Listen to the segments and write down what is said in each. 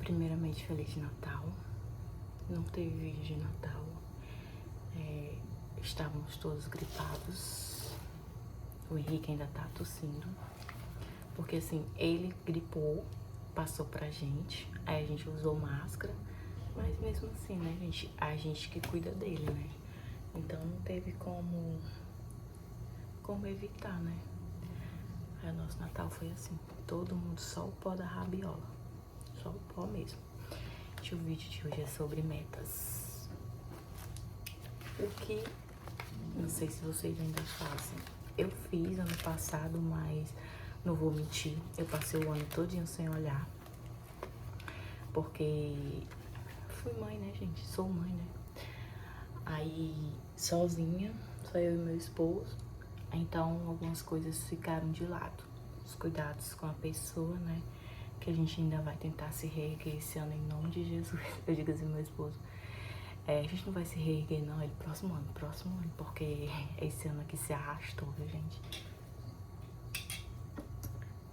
Primeiramente, Feliz Natal. Não teve vídeo de Natal. Estávamos todos gripados. O Henrique ainda tá tossindo. Porque assim, ele gripou, passou pra gente. Aí a gente usou máscara. Mas mesmo assim, né, gente? A gente que cuida dele, né? Então não teve como evitar, né? Aí o nosso Natal foi assim. Todo mundo só o pó da rabiola. Só o pó mesmo. O vídeo de hoje é sobre metas. O que, não sei se vocês ainda fazem. Eu fiz ano passado, mas não vou mentir. Eu passei o ano todinho sem olhar. Porque fui mãe, né, gente? Sou mãe, né? Aí, sozinha, só eu e meu esposo. Então, algumas coisas ficaram de lado. Os cuidados com a pessoa, né? Que a gente ainda vai tentar se reerguer esse ano em nome de Jesus. Eu digo assim, meu esposo, a gente não vai se reerguer não, ele próximo ano, porque esse ano aqui se arrastou, viu, gente?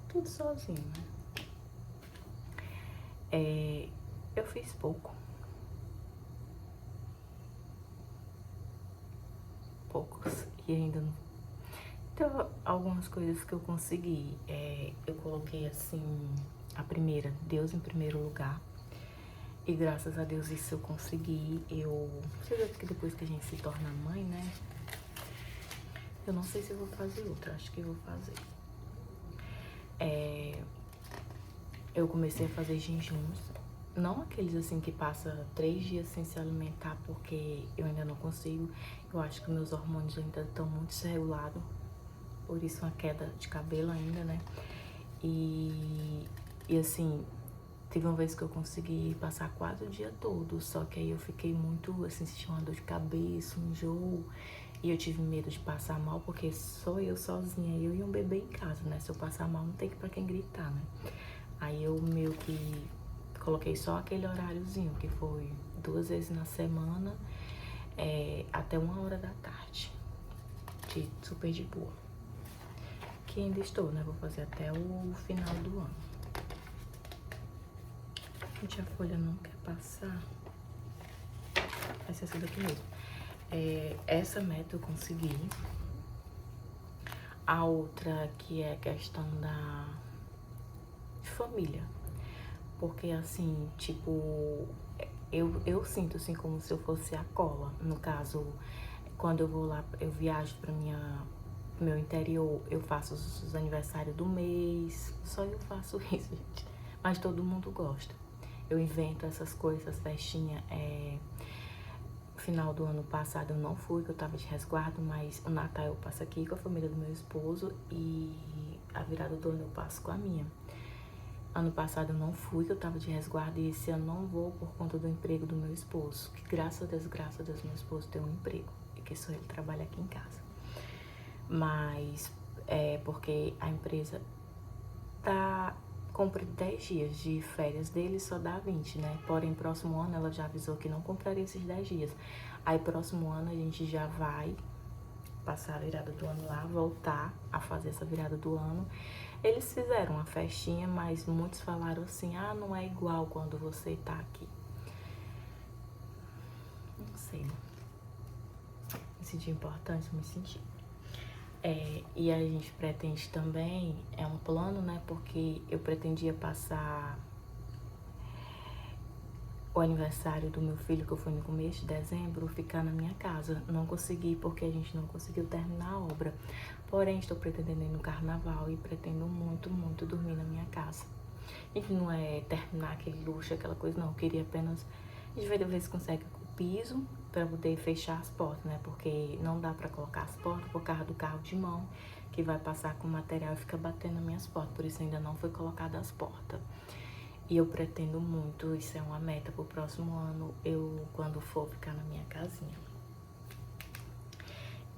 Tudo sozinho, né? Eu fiz poucos, e ainda não. Então, algumas coisas que eu consegui, eu coloquei assim, a primeira, Deus em primeiro lugar. E graças a Deus isso eu consegui. Você vê que depois que a gente se torna mãe, né? Eu não sei se eu vou fazer outra, acho que eu vou fazer. Eu comecei a fazer jejuns. Não aqueles assim que passa 3 dias sem se alimentar, porque eu ainda não consigo. Eu acho que meus hormônios ainda estão muito desregulados. Por isso uma queda de cabelo ainda, né? E assim, teve uma vez que eu consegui passar quase o dia todo, só que aí eu fiquei muito, assim, sentindo uma dor de cabeça, um enjoo, e eu tive medo de passar mal, porque sou eu sozinha, eu e um bebê em casa, né? Se eu passar mal, não tem pra quem gritar, né? Aí eu meio que coloquei só aquele horáriozinho, que foi 2 vezes na semana, até 1 hora da tarde, super de boa. Que ainda estou, né? Vou fazer até o final do ano. Gente, a folha não quer passar. Vai ser essa daqui mesmo. Essa meta eu consegui. A outra que é questão de família. Porque assim, tipo, eu sinto assim como se eu fosse a cola. No caso, quando eu vou lá, eu viajo pra meu interior, eu faço os aniversários do mês. Só eu faço isso, gente. Mas todo mundo gosta. Eu invento essas coisas, essas festinhas. Final do ano passado eu não fui, que eu tava de resguardo, mas o Natal eu passo aqui com a família do meu esposo e a virada do ano eu passo com a minha. Ano passado eu não fui, que eu tava de resguardo, e esse ano não vou por conta do emprego do meu esposo. Que graças a Deus, meu esposo tem um emprego, e que só ele trabalha aqui em casa. Mas porque a empresa compra 10 dias de férias dele, só dá 20, né? Porém, próximo ano ela já avisou que não compraria esses 10 dias. Aí, próximo ano a gente já vai passar a virada do ano lá, voltar a fazer essa virada do ano. Eles fizeram uma festinha, mas muitos falaram assim, não é igual quando você tá aqui. Não sei, né? Me senti importante, me senti. E a gente pretende também, é um plano, né? Porque eu pretendia passar o aniversário do meu filho, que eu fui no começo de dezembro, ficar na minha casa. Não consegui, porque a gente não conseguiu terminar a obra. Porém, estou pretendendo ir no carnaval e pretendo muito, muito dormir na minha casa. E não é terminar aquele luxo, aquela coisa, não. Eu queria apenas... A gente vai ver se consegue o piso para poder fechar as portas, né? Porque não dá para colocar as portas por causa do carro de mão, que vai passar com material e fica batendo nas minhas portas. Por isso ainda não foi colocada as portas. E eu pretendo muito, isso é uma meta pro próximo ano, quando for ficar na minha casinha.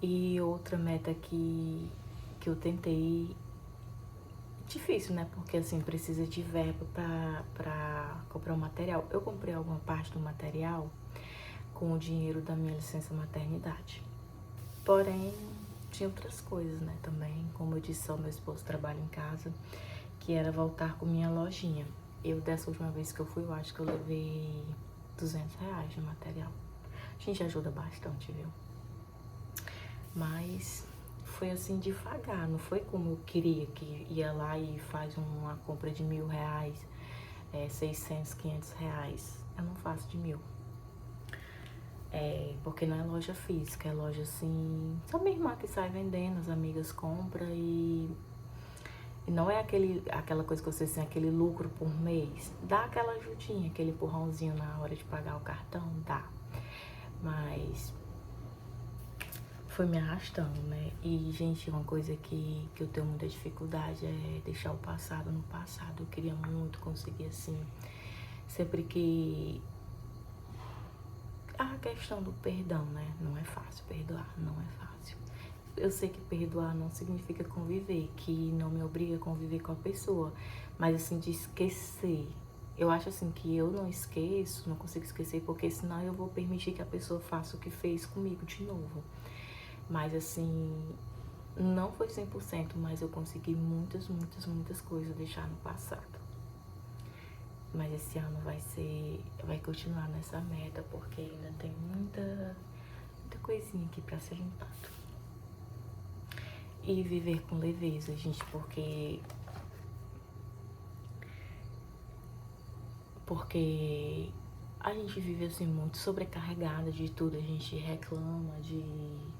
E outra meta que eu tentei, difícil, né? Porque assim, precisa de verba pra comprar o material. Eu comprei alguma parte do material com o dinheiro da minha licença maternidade. Porém, tinha outras coisas, né? Também, como eu disse, só meu esposo trabalha em casa, que era voltar com minha lojinha. Dessa última vez que eu fui, eu acho que eu levei R$ 200 de material. A gente ajuda bastante, viu? Mas foi assim devagar, não foi como eu queria, que ia lá e faz uma compra de R$ 1.000, 600, R$ 500. Eu não faço de 1.000. Porque não é loja física, é loja assim, só minha irmã que sai vendendo, as amigas compram e não é aquela coisa que você tem, aquele lucro por mês. Dá aquela ajudinha, aquele empurrãozinho na hora de pagar o cartão, dá. Mas foi me arrastando, né? E, gente, uma coisa que eu tenho muita dificuldade é deixar o passado no passado. Eu queria muito conseguir, assim, sempre que... A questão do perdão, né? Não é fácil perdoar, não é fácil. Eu sei que perdoar não significa conviver, que não me obriga a conviver com a pessoa, mas assim, de esquecer. Eu acho assim que eu não esqueço, não consigo esquecer, porque senão eu vou permitir que a pessoa faça o que fez comigo de novo. Mas assim, não foi 100%, mas eu consegui muitas coisas deixar no passado. Mas esse ano vai continuar nessa meta, porque ainda tem muita coisinha aqui pra ser limpado. E viver com leveza, gente, porque a gente vive assim muito sobrecarregada de tudo, a gente reclama de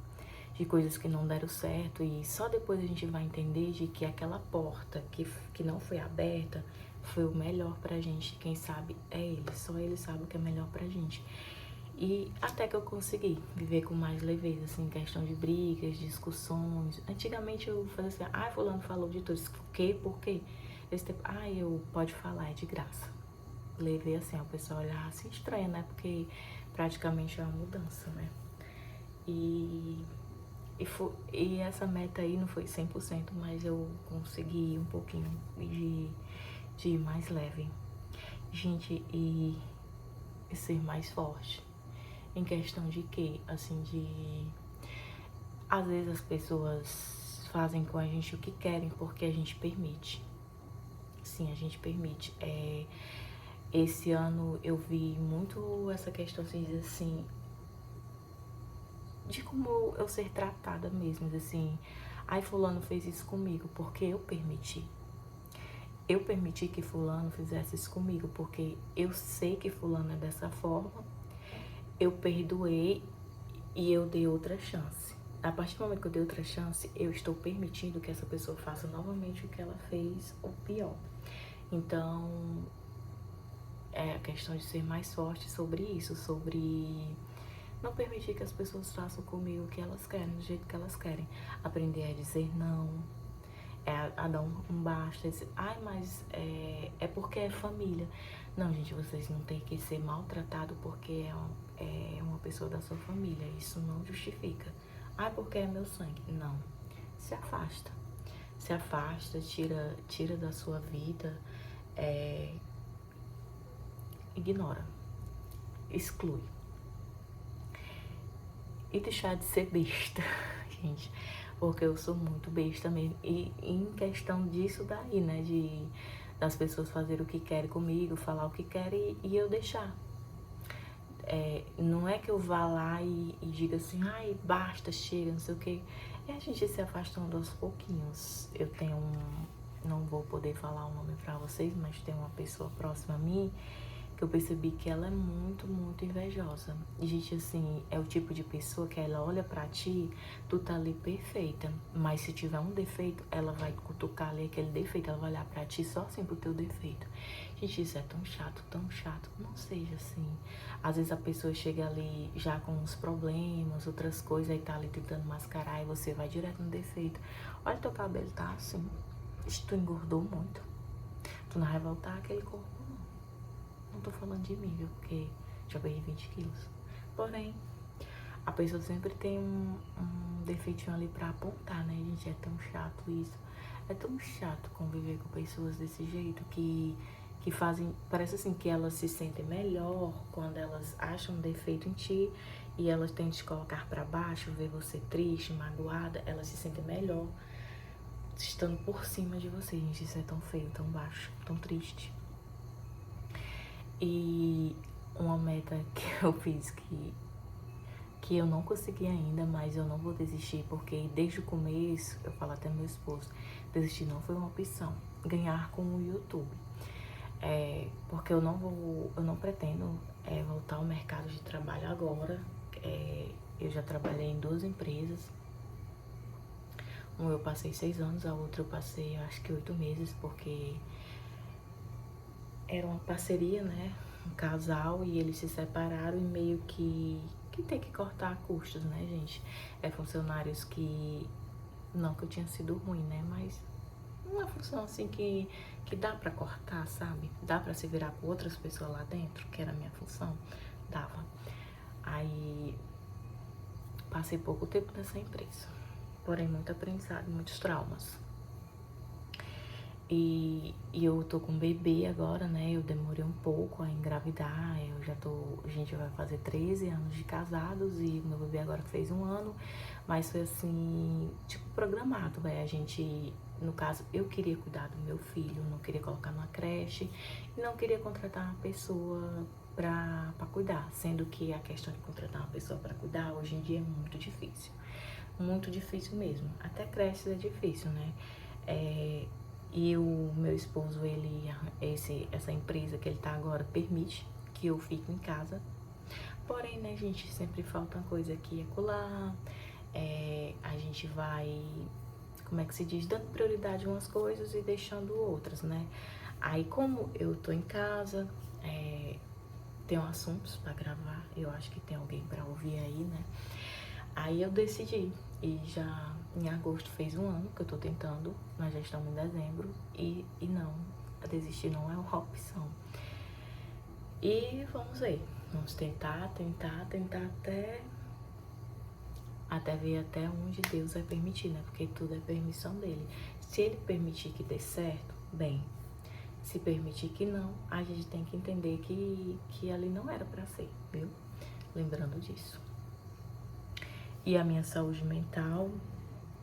coisas que não deram certo e só depois a gente vai entender de que aquela porta que não foi aberta foi o melhor pra gente. Quem sabe é ele, só ele sabe o que é melhor pra gente. E até que eu consegui viver com mais leveza, assim, questão de brigas, discussões. Antigamente eu fazia assim, fulano falou de tudo. O quê? Por quê? Esse tempo, pode falar, é de graça. Levei assim, o pessoal olhava assim estranho, né? Porque praticamente é uma mudança, né? E essa meta aí não foi 100%, mas eu consegui um pouquinho de ir mais leve. Gente, e ser mais forte. Em questão de quê? Assim, às vezes as pessoas fazem com a gente o que querem porque a gente permite. Sim, a gente permite. Esse ano eu vi muito essa questão, assim, de como eu ser tratada mesmo, assim. Fulano fez isso comigo porque eu permiti. Eu permiti que fulano fizesse isso comigo porque eu sei que fulano é dessa forma. Eu perdoei e eu dei outra chance. A partir do momento que eu dei outra chance, eu estou permitindo que essa pessoa faça novamente o que ela fez, ou pior. Então, é a questão de ser mais forte sobre isso, sobre não permitir que as pessoas façam comigo o que elas querem, do jeito que elas querem. Aprender a dizer não, a dar um basta, dizer, mas é porque é família. Não, gente, vocês não têm que ser maltratados porque é uma pessoa da sua família. Isso não justifica. Porque é meu sangue. Não. Se afasta. Se afasta, tira da sua vida, ignora, exclui. E deixar de ser besta, gente, porque eu sou muito besta mesmo. E em questão disso daí, né, das pessoas fazerem o que querem comigo, falar o que querem e eu deixar. Não é que eu vá lá e diga assim, basta, chega, não sei o que. É a gente se afastando aos pouquinhos. Eu tenho não vou poder falar o nome pra vocês, mas tem uma pessoa próxima a mim que eu percebi que ela é muito invejosa. E, gente, assim, é o tipo de pessoa que ela olha pra ti, tu tá ali perfeita, mas se tiver um defeito, ela vai cutucar ali aquele defeito, ela vai olhar pra ti só assim pro teu defeito. Gente, isso é tão chato, não seja assim. Às vezes a pessoa chega ali já com uns problemas, outras coisas, aí tá ali tentando mascarar e você vai direto no defeito. Olha, teu cabelo tá assim, tu engordou muito, tu não vai voltar aquele corpo. Não tô falando de mim, viu? Porque já perdi 20 quilos. Porém, a pessoa sempre tem um defeitinho ali pra apontar, né, gente? É tão chato isso. É tão chato conviver com pessoas desse jeito que fazem... Parece assim que elas se sentem melhor quando elas acham um defeito em ti e elas tentam te colocar pra baixo, ver você triste, magoada. Elas se sentem melhor estando por cima de você, gente. Isso é tão feio, tão baixo, tão triste. E uma meta que eu fiz que eu não consegui ainda, mas eu não vou desistir, porque desde o começo, eu falo até meu esposo, desistir não foi uma opção. Ganhar com o YouTube. Porque eu não pretendo voltar ao mercado de trabalho agora. Eu já trabalhei em 2 empresas. Uma eu passei 6 anos, a outra eu passei acho que 8 meses, porque era uma parceria, né? Um casal, e eles se separaram e meio que tem que cortar custos, né, gente? Funcionários que, não que eu tinha sido ruim, né? Mas uma função assim que dá pra cortar, sabe? Dá pra se virar com outras pessoas lá dentro, que era a minha função, dava. Aí passei pouco tempo nessa empresa, porém muito aprendizado, muitos traumas. E eu tô com um bebê agora, né? Eu demorei um pouco a engravidar. A gente vai fazer 13 anos de casados e meu bebê agora fez 1 ano. Mas foi assim, tipo, programado, a gente, no caso, eu queria cuidar do meu filho, não queria colocar numa creche e não queria contratar uma pessoa pra cuidar. Sendo que a questão de contratar uma pessoa pra cuidar hoje em dia é muito difícil. Muito difícil mesmo. Até creches é difícil, né? E o meu esposo, essa empresa que ele tá agora permite que eu fique em casa. Porém, né, gente, sempre falta uma coisa aqui e acolá. A gente vai, como é que se diz, dando prioridade a umas coisas e deixando outras, né? Aí, como eu tô em casa, tenho assuntos pra gravar, eu acho que tem alguém pra ouvir aí, né? Aí eu decidi, e já em agosto fez 1 ano que eu tô tentando, nós já estamos em dezembro, e não, desistir não é uma opção. E vamos ver, vamos tentar até ver até onde Deus vai permitir, né? Porque tudo é permissão dele. Se ele permitir que dê certo, bem. Se permitir que não, a gente tem que entender que ali não era pra ser, viu? Lembrando disso. E a minha saúde mental,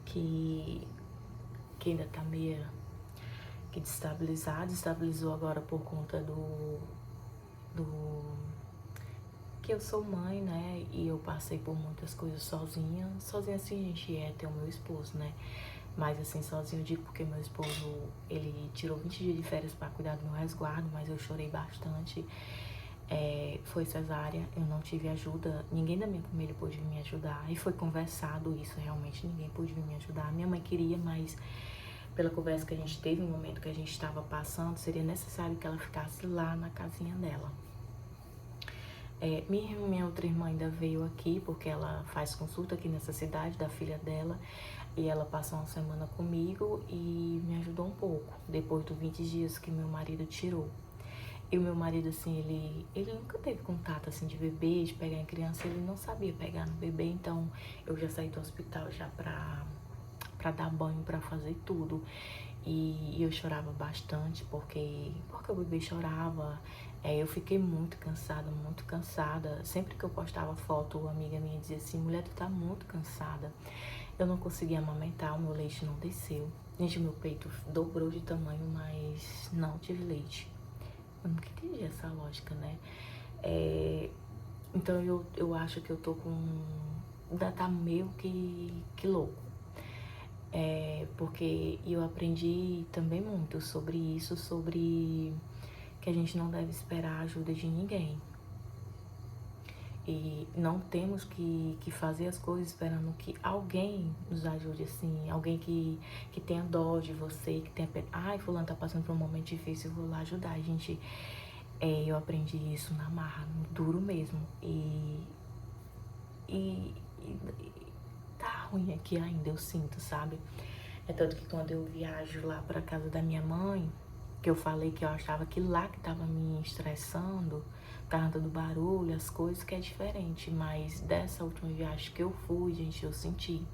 que ainda tá meio que destabilizou agora por conta do que eu sou mãe, né? E eu passei por muitas coisas sozinha. Sozinha assim, gente, ter o meu esposo, né? Mas assim, sozinho eu digo porque meu esposo, ele tirou 20 dias de férias pra cuidar do meu resguardo, mas eu chorei bastante. Foi cesárea, eu não tive ajuda, ninguém da minha família pôde vir me ajudar. E foi conversado isso, realmente ninguém pôde vir me ajudar. Minha mãe queria, mas pela conversa que a gente teve, no momento que a gente estava passando, seria necessário que ela ficasse lá na casinha dela. Minha outra irmã ainda veio aqui, porque ela faz consulta aqui nessa cidade da filha dela. E ela passou uma semana comigo e me ajudou um pouco, depois dos 20 dias que meu marido tirou. E o meu marido, assim, ele nunca teve contato, assim, de bebê, de pegar em criança, ele não sabia pegar no bebê, então eu já saí do hospital já pra dar banho, pra fazer tudo. E eu chorava bastante, porque o bebê chorava. Eu fiquei muito cansada. Sempre que eu postava foto, uma amiga minha dizia assim, mulher, tu tá muito cansada. Eu não conseguia amamentar, o meu leite não desceu. Gente, meu peito dobrou de tamanho, mas não tive leite. Eu nunca entendi essa lógica, né? Então eu acho que eu tô com... Ainda tá meio que louco. Porque eu aprendi também muito sobre isso, sobre que a gente não deve esperar a ajuda de ninguém. E não temos que fazer as coisas esperando que alguém nos ajude, assim, alguém que tenha dó de você, que tenha... Ai, fulano tá passando por um momento difícil, eu vou lá ajudar. Gente, eu aprendi isso na marra, no duro mesmo. E tá ruim aqui ainda, eu sinto, sabe? Tanto que quando eu viajo lá pra casa da minha mãe, que eu falei que eu achava que lá que tava me estressando, tava dando barulho, as coisas, que é diferente. Mas dessa última viagem que eu fui, gente, eu senti.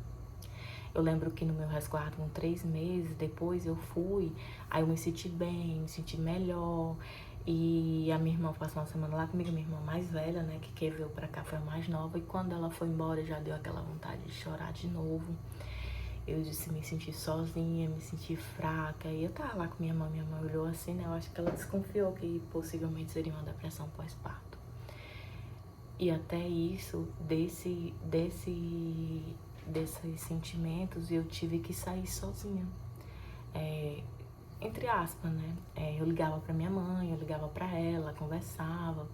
Eu lembro que no meu resguardo, com 3 meses, depois eu fui, aí eu me senti bem, me senti melhor. E a minha irmã passou uma semana lá comigo, minha irmã mais velha, né, que veio pra cá, foi a mais nova. E quando ela foi embora, já deu aquela vontade de chorar de novo. Eu disse me sentir sozinha, me sentir fraca. E eu tava lá com minha mãe olhou assim, né? Eu acho que ela desconfiou que possivelmente seria uma depressão pós-parto. E até isso, desses sentimentos, eu tive que sair sozinha. Entre aspas, né? Eu ligava pra minha mãe, eu ligava pra ela, conversava.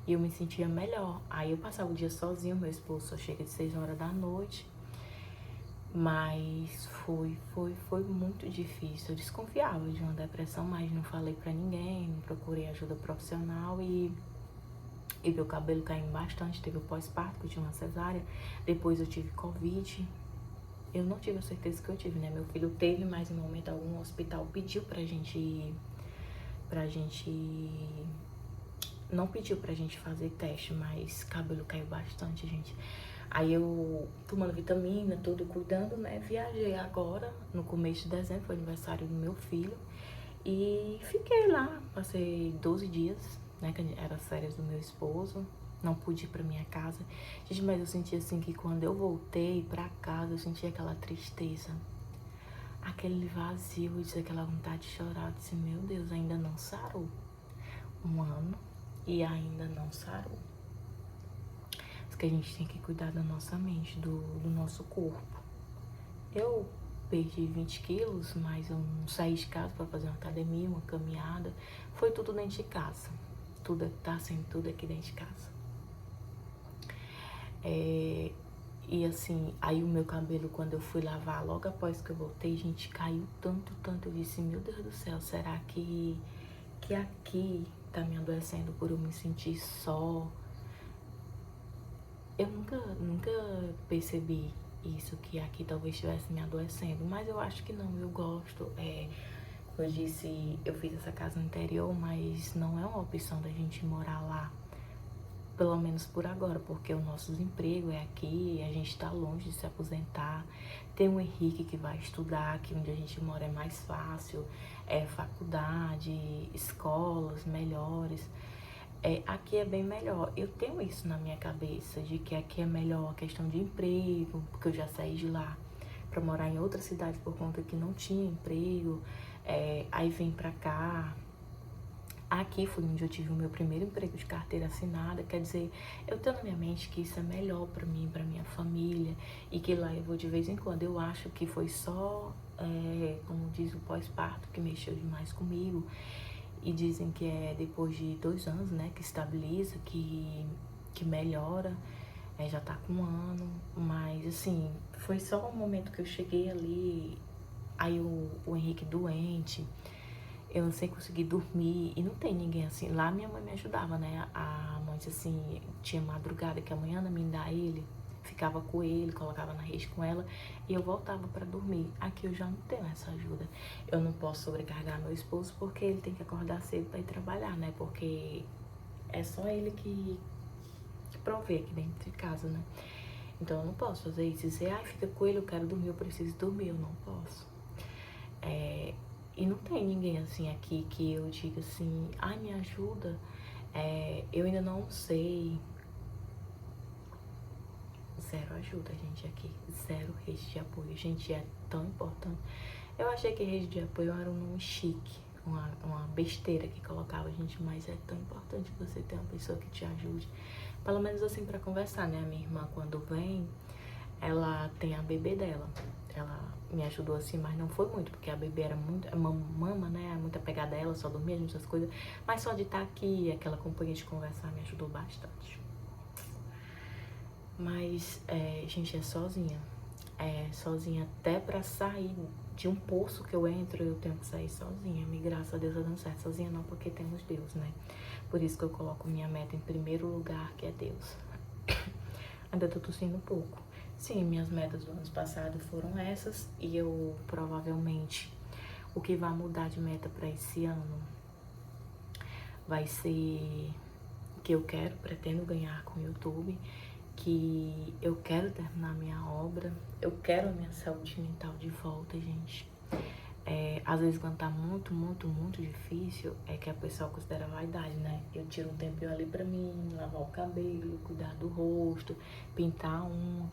E eu me sentia melhor. Aí eu passava o dia sozinho, meu esposo só chega de 6 horas da noite. Mas foi muito difícil. Eu desconfiava de uma depressão, mas não falei pra ninguém, não procurei ajuda profissional e meu cabelo caindo bastante. Teve o pós-parto, que eu tinha uma cesárea. Depois eu tive Covid. Eu não tive a certeza que eu tive, né? Meu filho teve, mas em momento algum o hospital pediu pra gente... Não pediu pra gente fazer teste, mas cabelo caiu bastante, gente. Aí eu, tomando vitamina, tudo, cuidando, né? Viajei agora, no começo de dezembro, foi aniversário do meu filho. E fiquei lá, passei 12 dias, né? Que era as férias do meu esposo. Não pude ir pra minha casa. Gente, mas eu senti assim que quando eu voltei pra casa, eu senti aquela tristeza. Aquele vazio, eu disse, aquela vontade de chorar. Eu disse, meu Deus, ainda não sarou. 1 ano e ainda não sarou. Que a gente tem que cuidar da nossa mente, do nosso corpo. Eu perdi 20 quilos, mas eu não saí de casa para fazer uma academia, uma caminhada. Foi tudo dentro de casa. Tudo tá sendo tudo aqui dentro de casa. E assim, aí o meu cabelo, quando eu fui lavar, logo após que eu voltei, gente, caiu tanto. Eu disse, meu Deus do céu, será que aqui tá me adoecendo por eu me sentir só? Eu nunca percebi isso, que aqui talvez estivesse me adoecendo, mas eu acho que não, eu gosto. Como eu disse, eu fiz essa casa no interior, mas não é uma opção da gente morar lá, pelo menos por agora, porque o nosso desemprego é aqui, a gente tá longe de se aposentar. Tem o Henrique que vai estudar, que onde a gente mora é mais fácil, faculdade, escolas melhores. Aqui é bem melhor. Eu tenho isso na minha cabeça, de que aqui é melhor a questão de emprego, porque eu já saí de lá para morar em outra cidade por conta que não tinha emprego. Aí vim pra cá. Aqui foi onde eu tive o meu primeiro emprego de carteira assinada. Quer dizer, eu tenho na minha mente que isso é melhor pra mim, pra minha família, e que lá eu vou de vez em quando. Eu acho que foi só, como diz o pós-parto, que mexeu demais comigo. E dizem que é depois de 2 anos, né, que estabiliza, que melhora. Já tá com 1 ano. Mas, assim, foi só um momento que eu cheguei ali. Aí o Henrique doente. Eu sem conseguir dormir. E não tem ninguém assim. Lá minha mãe me ajudava, né? A mãe disse assim, tinha madrugada que amanhã me dá ele. Ficava com ele, colocava na rede com ela e eu voltava para dormir. Aqui eu já não tenho essa ajuda. Eu não posso sobrecarregar meu esposo porque ele tem que acordar cedo para ir trabalhar, né? Porque é só ele que provê aqui dentro de casa, né? Então eu não posso fazer isso. Dizer, fica com ele, eu quero dormir, eu preciso dormir. Eu não posso. E não tem ninguém assim aqui que eu diga assim, me ajuda. Eu ainda não sei. Zero ajuda, gente, aqui. Zero rede de apoio. Gente, é tão importante. Eu achei que rede de apoio era um nome chique, uma besteira que colocava, gente, mas é tão importante você ter uma pessoa que te ajude. Pelo menos assim, pra conversar, né? A minha irmã, quando vem, ela tem a bebê dela. Ela me ajudou assim, mas não foi muito, porque a bebê era muito, mama, né? Muito apegada a ela, só dormia, muitas coisas. Mas só de estar aqui, aquela companhia de conversar, me ajudou bastante. Mas, gente, é sozinha. Sozinha até pra sair de um poço que eu entro, eu tenho que sair sozinha. E graças a Deus tá dando certo. Sozinha não, porque temos Deus, né? Por isso que eu coloco minha meta em primeiro lugar, que é Deus. Ainda tô tossindo um pouco. Sim, minhas metas do ano passado foram essas. E eu, provavelmente, o que vai mudar de meta pra esse ano vai ser que eu pretendo ganhar com o YouTube, que eu quero terminar minha obra, eu quero a minha saúde mental de volta, gente. Às vezes quando tá muito difícil, é que a pessoa considera vaidade, né? Eu tiro um tempinho ali pra mim, lavar o cabelo, cuidar do rosto, pintar a unha.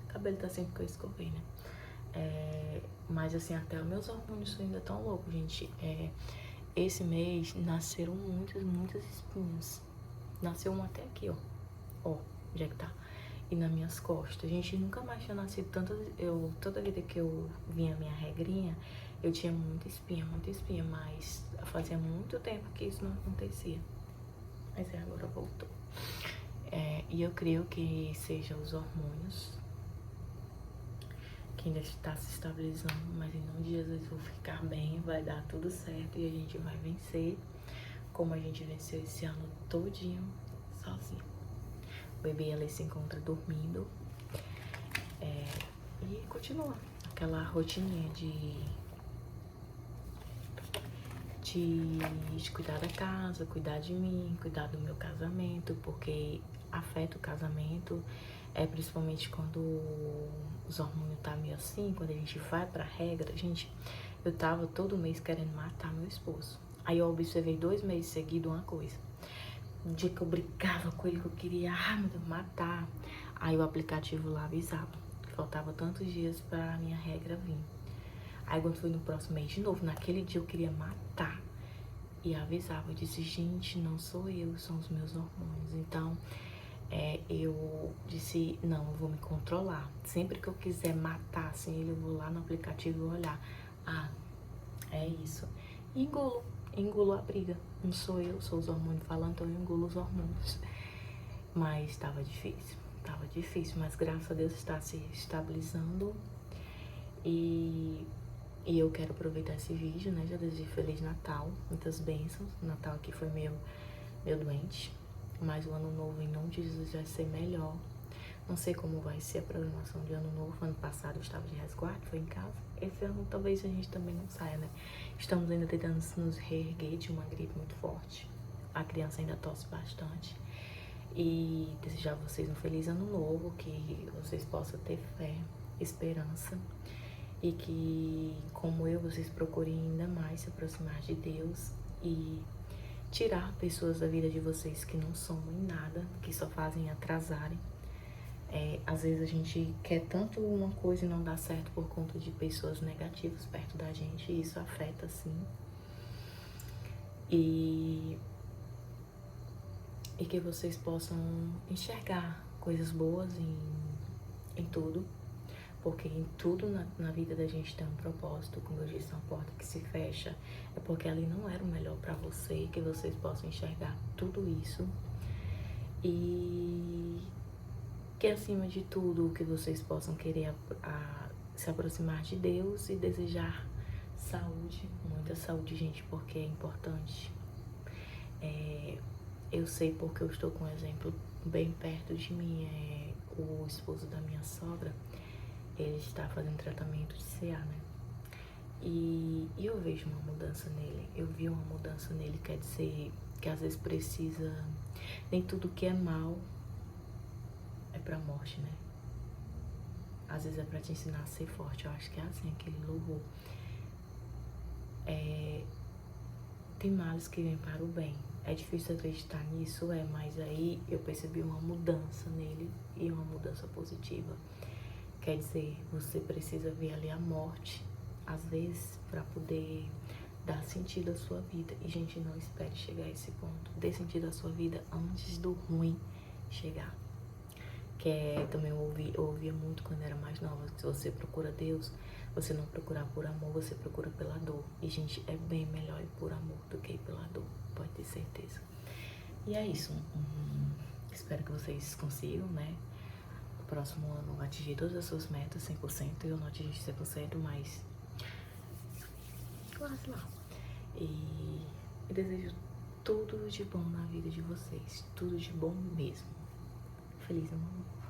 O cabelo tá sempre que eu escovei, né? Mas assim, até os meus hormônios ainda tão loucos, gente. Esse mês nasceram muitas espinhas. Nasceu um até aqui, ó. Ó, onde é que tá? E nas minhas costas. Gente, nunca mais tinha nascido tantas. Toda vida que eu vinha a minha regrinha, eu tinha muita espinha, mas fazia muito tempo que isso não acontecia. Mas agora voltou. E eu creio que seja os hormônios que ainda está se estabilizando, mas em nome de Jesus eu vou ficar bem, vai dar tudo certo e a gente vai vencer, como a gente venceu esse ano todinho sozinho. O bebê ali se encontra dormindo e continua aquela rotininha de cuidar da casa, cuidar de mim, cuidar do meu casamento, porque afeta o casamento, principalmente quando os hormônios tá meio assim, quando a gente vai pra regra. Gente, eu tava todo mês querendo matar meu esposo. Aí eu observei 2 meses seguidos uma coisa. Um dia que eu brigava com ele, que eu queria, meu Deus, matar. Aí o aplicativo lá avisava que faltava tantos dias pra minha regra vir. Aí quando foi no próximo mês de novo, naquele dia eu queria matar. E avisava, eu disse, gente, não sou eu, são os meus hormônios. Então, eu disse, não, eu vou me controlar. Sempre que eu quiser matar assim ele, eu vou lá no aplicativo e olhar. É isso. E engulo a briga. Não sou eu, sou os hormônios falando, então eu engulo os hormônios. Mas estava difícil, mas graças a Deus está se estabilizando. E eu quero aproveitar esse vídeo, né? Já desejo Feliz Natal, muitas bênçãos. O Natal aqui foi meio doente, mas o ano novo, em nome de Jesus, vai ser melhor. Não sei como vai ser a programação de ano novo. Ano passado eu estava de resguardo, foi em casa. Esse ano talvez a gente também não saia, né? Estamos ainda tentando nos reerguer de uma gripe muito forte. A criança ainda tosse bastante. E desejar a vocês um feliz ano novo, que vocês possam ter fé, esperança. E que, como eu, vocês procurem ainda mais se aproximar de Deus e tirar pessoas da vida de vocês que não somam em nada, que só fazem atrasarem. Às vezes a gente quer tanto uma coisa e não dá certo por conta de pessoas negativas perto da gente, e isso afeta, sim. E que vocês possam enxergar coisas boas em tudo. Porque em tudo na vida da gente tem um propósito. Como eu disse, uma porta que se fecha é porque ali não era o melhor pra você. Que vocês possam enxergar tudo isso. E que acima de tudo, que vocês possam querer se aproximar de Deus e desejar saúde. Muita saúde, gente, porque é importante. Eu sei porque eu estou com um exemplo bem perto de mim. O esposo da minha sogra. Ele está fazendo tratamento de CA, né? E eu vejo uma mudança nele. Eu vi uma mudança nele, quer dizer que às vezes precisa... Nem tudo que é mal é pra morte, né? Às vezes é pra te ensinar a ser forte. Eu acho que é assim, aquele louvor. Tem males que vêm para o bem. É difícil acreditar nisso, mas aí eu percebi uma mudança nele e uma mudança positiva. Quer dizer, você precisa ver ali a morte, às vezes, para poder dar sentido à sua vida. E, gente, não espere chegar a esse ponto. Dê sentido à sua vida antes do ruim chegar. Também eu ouvia muito quando era mais nova, que se você procura Deus, você não procura por amor, você procura pela dor. E, gente, é bem melhor ir por amor do que ir pela dor, pode ter certeza. E é isso. Espero que vocês consigam, né? Próximo ano atingir todas as suas metas 100%. Eu não atingi 100%, mas quase lá. E desejo tudo de bom na vida de vocês. Tudo de bom mesmo. Feliz ano novo.